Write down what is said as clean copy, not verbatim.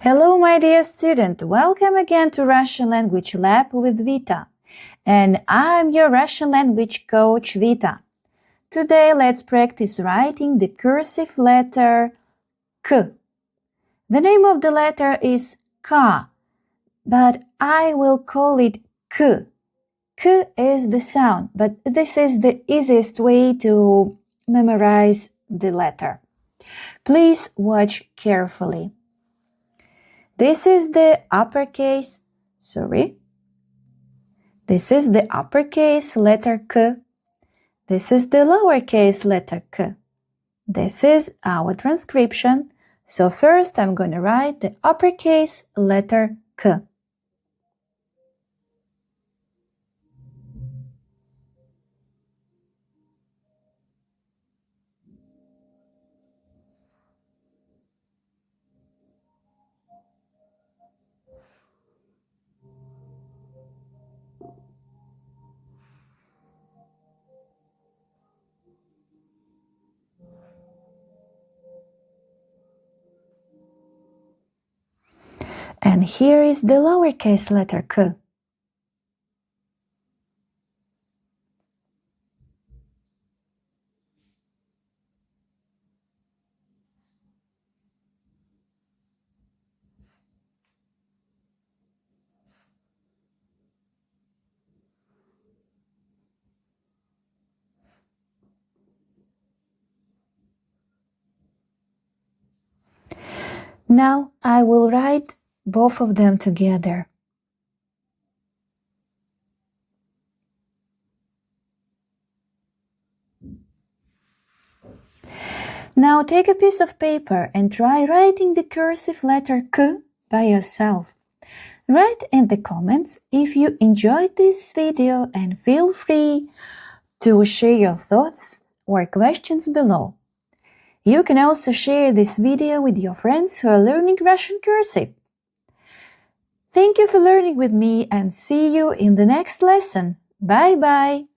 Hello, my dear student. Welcome again to Russian Language Lab with Vita. And I'm your Russian language coach, Vita. Today, let's practice writing the cursive letter K. The name of the letter is K, but I will call it K. K is the sound, but this is the easiest way to memorize the letter. Please watch carefully. This is the uppercase letter K. This is the lowercase letter K. This is our transcription. So first I'm going to write the uppercase letter K. And here is the lowercase letter K. Now I will write both of them together. Now take a piece of paper and try writing the cursive letter K by yourself. Write in the comments if you enjoyed this video and feel free to share your thoughts or questions below. You can also share this video with your friends who are learning Russian cursive. Thank you for learning with me and see you in the next lesson. Bye-bye!